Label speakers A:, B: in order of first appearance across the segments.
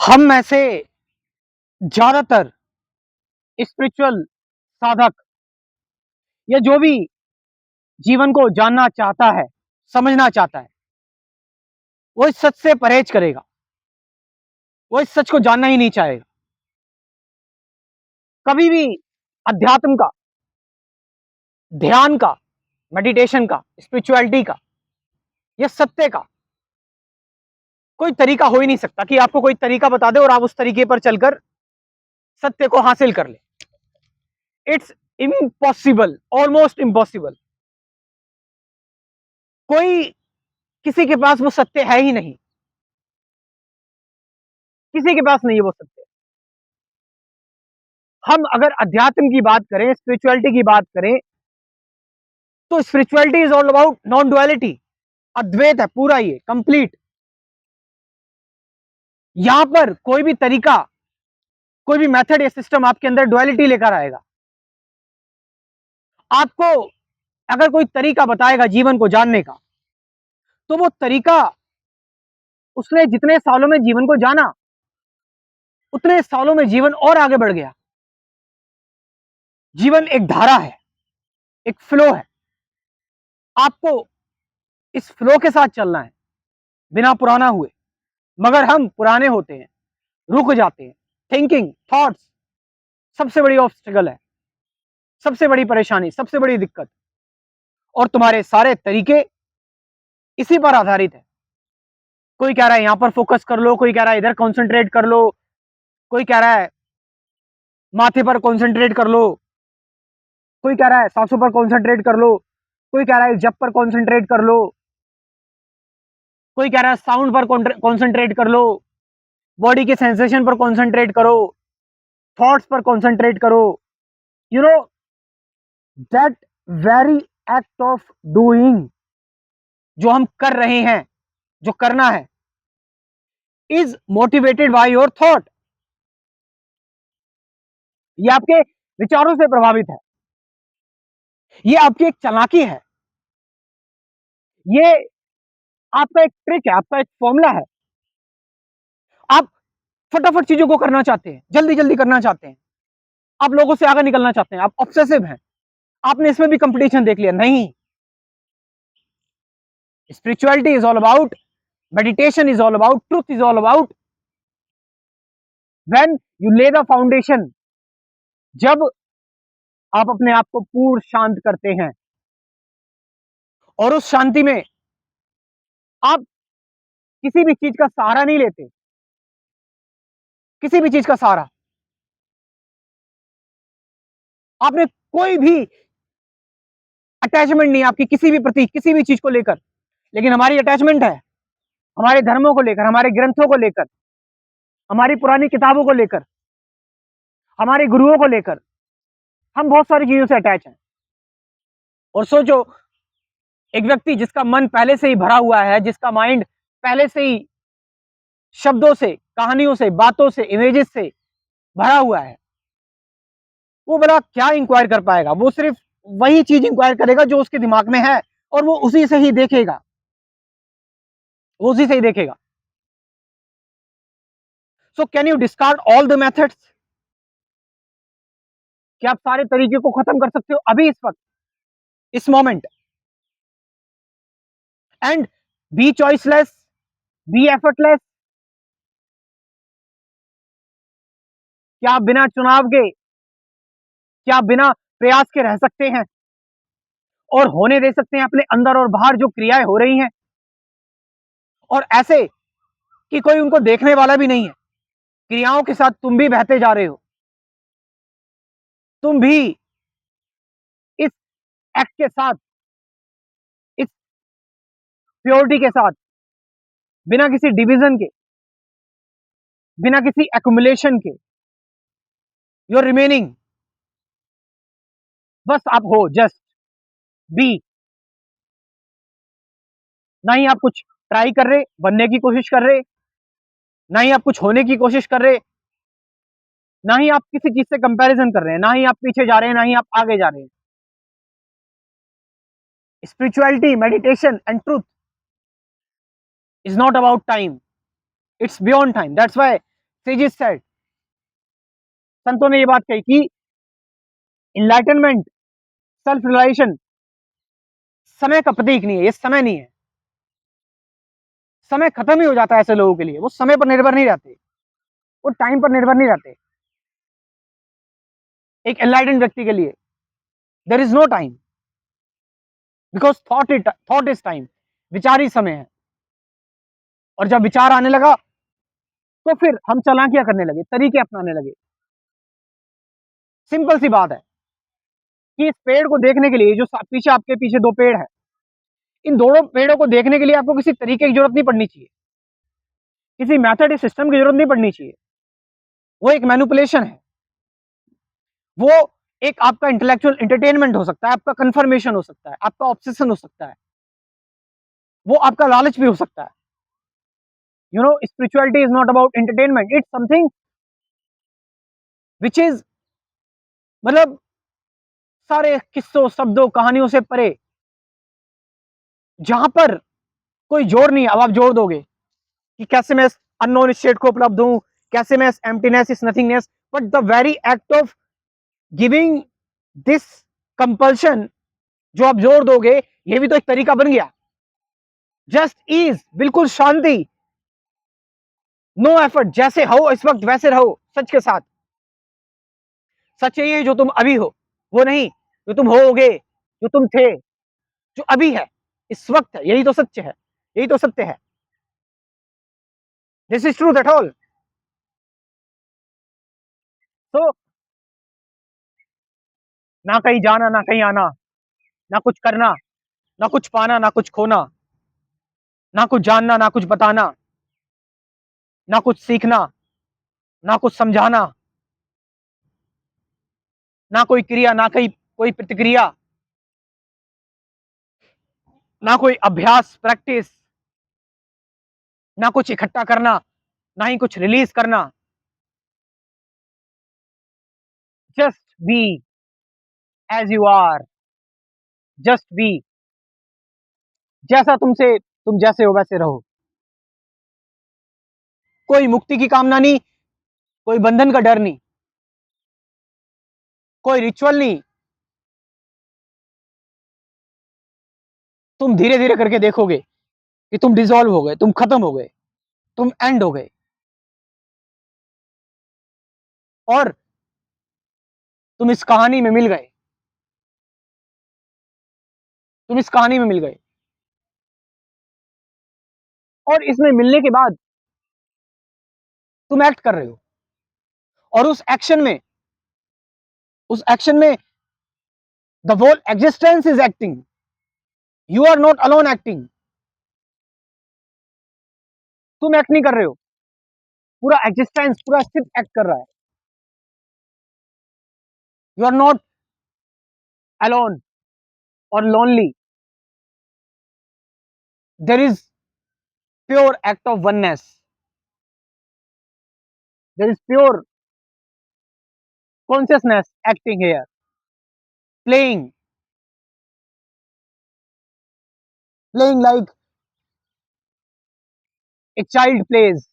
A: हम में से ज्यादातर स्पिरिचुअल साधक या जो भी जीवन को जानना चाहता है, समझना चाहता है, वो इस सच से परहेज करेगा। वो इस सच को जानना ही नहीं चाहेगा। कभी भी अध्यात्म का, ध्यान का, मेडिटेशन का, स्पिरिचुअलिटी का या सत्य का कोई तरीका हो ही नहीं सकता कि आपको कोई तरीका बता दे और आप उस तरीके पर चलकर सत्य को हासिल कर ले। It's impossible, almost impossible. कोई किसी के पास वो सत्य है ही नहीं, किसी के पास नहीं है वो सत्य। हम अगर अध्यात्म की बात करें, स्पिरिचुअलिटी की बात करें, तो spirituality is all about non duality. अद्वैत है पूरा, ये कंप्लीट। यहां पर कोई भी तरीका, कोई भी मेथड या सिस्टम आपके अंदर डुअलिटी लेकर आएगा। आपको अगर कोई तरीका बताएगा जीवन को जानने का, तो वो तरीका, उसने जितने सालों में जीवन को जाना, उतने सालों में जीवन और आगे बढ़ गया। जीवन एक धारा है, एक फ्लो है। आपको इस फ्लो के साथ चलना है, बिना पुराना हुए। मगर हम पुराने होते हैं, रुक जाते हैं। थिंकिंग, थॉट्स सबसे बड़ी ऑब्स्टिकल है, सबसे बड़ी परेशानी, सबसे बड़ी दिक्कत। और तुम्हारे सारे तरीके इसी पर आधारित है। कोई कह रहा है यहां पर फोकस कर लो, कोई कह रहा है इधर कॉन्सेंट्रेट कर लो, कोई कह रहा है माथे पर कॉन्सेंट्रेट कर लो, कोई कह रहा है सांसों पर कॉन्सेंट्रेट कर लो, कोई कह रहा है जप पर कॉन्सेंट्रेट कर लो, कोई कह रहा है साउंड पर कॉन्सेंट्रेट कर लो, बॉडी के सेंसेशन पर कॉन्सेंट्रेट करो, थॉट्स पर कॉन्सेंट्रेट करो। You know that very act of doing, जो हम कर रहे हैं, जो करना है, is motivated by your thought. ये आपके विचारों से प्रभावित है। ये आपकी एक चालाकी है। ये आपका एक ट्रिक है, आपका एक फॉर्मूला है। आप फटाफट चीजों को करना चाहते हैं, जल्दी जल्दी करना चाहते हैं, आप लोगों से आगे निकलना चाहते हैं, आप ऑब्सेसिव हैं। आपने इसमें भी कंपटीशन देख लिया। नहीं, spirituality is all about, meditation is all about, truth is all about when you ले द फाउंडेशन। जब आप अपने आप को पूर्ण शांत करते हैं और उस शांति में आप किसी भी चीज का सहारा नहीं लेते, किसी भी चीज का सहारा। आपने कोई भी अटैचमेंट नहीं आपकी किसी भी प्रति, किसी भी चीज को लेकर। लेकिन हमारी अटैचमेंट है हमारे धर्मों को लेकर, हमारे ग्रंथों को लेकर, हमारी पुरानी किताबों को लेकर, हमारे गुरुओं को लेकर। हम बहुत सारी चीजों से अटैच हैं। और सोचो, एक व्यक्ति जिसका मन पहले से ही भरा हुआ है, जिसका माइंड पहले से ही शब्दों से, कहानियों से, बातों से, इमेजेस से भरा हुआ है, वो भला क्या इंक्वायर कर पाएगा? वो सिर्फ वही चीज इंक्वायर करेगा जो उसके दिमाग में है, और वो उसी से ही देखेगा, वो उसी से ही देखेगा। So can you discard all the methods? क्या आप सारे तरीके को खत्म कर सकते हो अभी, इस वक्त, इस moment? And be choiceless, be effortless. क्या आप बिना चुनाव के, क्या आप बिना प्रयास के रह सकते हैं और होने दे सकते हैं अपने अंदर और बाहर जो क्रियाएं हो रही हैं, और ऐसे कि कोई उनको देखने वाला भी नहीं है? क्रियाओं के साथ तुम भी बहते जा रहे हो, तुम भी इस एक्ट के साथ, इस प्योरिटी के साथ, बिना किसी डिवीजन के, बिना किसी एक्युमुलेशन के, यू आर रिमेनिंग। बस आप हो, जस्ट बी। ना ही आप कुछ ट्राई कर रहे, बनने की कोशिश कर रहे, ना ही आप कुछ होने की कोशिश कर रहे, ना ही आप किसी चीज से कंपैरिजन कर रहे हैं, ना ही आप पीछे जा रहे हैं, ना ही आप आगे जा रहे हैं। Spirituality, meditation and truth is not about time, it's beyond time. That's why sages said, संतों ने ये बात कही कि इनलाइटनमेंट, सेल्फ रियलाइजेशन समय का प्रतीक नहीं है, ये समय नहीं है। समय खत्म ही हो जाता है ऐसे लोगों के लिए, वो समय पर निर्भर नहीं रहते, वो टाइम पर निर्भर नहीं रहते। एक एनलाइटेंड व्यक्ति के लिए there is no time, because thought is time, विचार ही समय है। और जब विचार आने लगा तो फिर हम चालाकियां करने लगे, तरीके अपनाने लगे। सिंपल सी बात है कि इस पेड़ को देखने के लिए, जो पीछे आपके पीछे दो पेड़ है, इन दोनों पेड़ों को देखने के लिए आपको किसी तरीके की जरूरत नहीं पड़नी चाहिए, किसी मैथड या सिस्टम की जरूरत नहीं पड़नी चाहिए। वो एक मैनिपुलेशन है, वो एक आपका इंटेलेक्चुअल एंटरटेनमेंट हो सकता है, आपका कंफर्मेशन हो सकता है, आपका ऑब्सेशन हो सकता है, वो आपका लालच भी हो सकता है। You know, spirituality is not about entertainment, it's something which is, मतलब सारे किस्सों शब्दों कहानियों से परे, जहां पर कोई जोर नहीं है। अब आप जोर दोगे कि कैसे मैं इस अननोन स्टेट को उपलब्ध हूं, कैसे मैं इस एम्प्टीनेस, इस nothingness, but the very act of giving this compulsion, जो आप जोर दोगे, ये भी तो एक तरीका बन गया। जस्ट ईज, बिल्कुल शांति, नो एफर्ट, जैसे हो इस वक्त वैसे रहो सच के साथ। सच ये जो तुम अभी हो, वो नहीं जो तुम होगे, जो तुम थे, जो अभी है, इस वक्त है, यही तो सत्य है, यही तो सत्य है। This is truth at all. तो ना कहीं जाना, ना कहीं आना, ना कुछ करना, ना कुछ पाना, ना कुछ खोना, ना कुछ जानना, ना कुछ बताना, ना कुछ सीखना, ना कुछ समझाना, ना कोई क्रिया, ना कोई प्रतिक्रिया, ना कोई अभ्यास प्रैक्टिस, ना कुछ इकट्ठा करना, ना ही कुछ रिलीज करना। Just be as you are, just be, जैसा तुम जैसे हो वैसे रहो। कोई मुक्ति की कामना नहीं, कोई बंधन का डर नहीं, कोई रिचुअल नहीं। तुम धीरे धीरे करके देखोगे कि तुम डिसॉल्व हो गए, तुम खत्म हो गए, तुम एंड हो गए, और तुम इस कहानी में मिल गए, तुम इस कहानी में मिल गए। और इसमें मिलने के बाद तुम एक्ट कर रहे हो, और उस एक्शन में the whole existence is acting, you are not alone acting. तुम एक्ट नहीं कर रहे हो, पूरा एग्जिस्टेंस, पूरा अस्तित्व एक्ट कर रहा है। You are not alone or lonely, there is pure act of oneness, there is pure consciousness acting here, playing, playing like a child plays.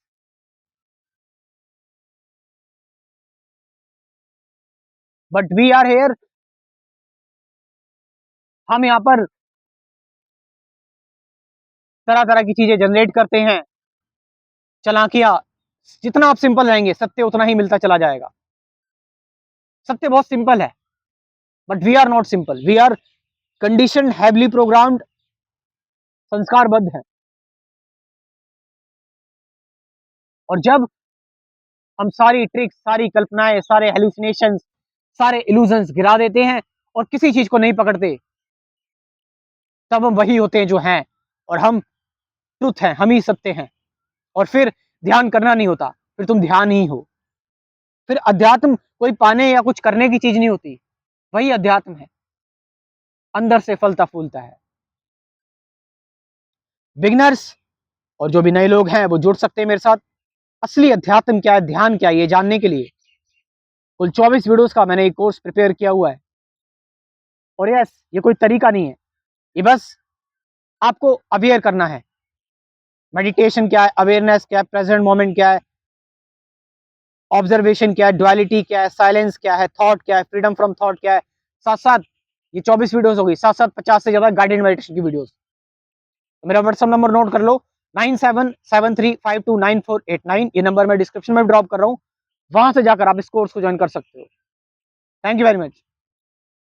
A: But we are here, हम यहाँ पर तरह तरह की चीजें जनरेट करते हैं, चालाकियां। जितना आप सिंपल रहेंगे, सत्य उतना ही मिलता चला जाएगा। सत्य बहुत सिंपल है, but we are not simple, we are condition, heavily programmed, संस्कारबद्ध है। और जब हम सारी ट्रिक्स, सारी कल्पनाएं, सारे हेलुसिनेशंस, सारे इल्यूजन्स गिरा देते हैं और किसी चीज को नहीं पकड़ते, तब हम वही होते हैं जो हैं, और हम ट्रुथ हैं, हम ही सत्य हैं। और फिर ध्यान करना नहीं होता, फिर तुम ध्यान ही हो। फिर अध्यात्म कोई पाने या कुछ करने की चीज नहीं होती, वही अध्यात्म है, अंदर से फलता फूलता है। बिगनर्स और जो भी नए लोग हैं वो जुड़ सकते हैं मेरे साथ। असली अध्यात्म क्या है, ध्यान क्या है, ये जानने के लिए कुल 24 वीडियोस का मैंने एक कोर्स प्रिपेयर किया हुआ है। और यस, ये कोई तरीका नहीं है, ये बस आपको अवेयर करना है। मेडिटेशन क्या है, अवेयरनेस क्या है, प्रेजेंट मोमेंट क्या है, ऑब्जर्वेशन क्या है, डुअलिटी क्या है, साइलेंस क्या है, थॉट क्या है, फ्रीडम फ्रॉम थॉट क्या है। साथ साथ ये 24 वीडियोस हो गई, साथ साथ 50 से ज्यादा गाइडेड मेडिटेशन की वीडियोस। मेरा व्हाट्सएप नंबर नोट कर लो, 9773529489। ये नंबर मैं डिस्क्रिप्शन में ड्रॉप कर रहा हूँ, वहां से जाकर आप इस कोर्स को ज्वाइन कर सकते हो। Thank you very much.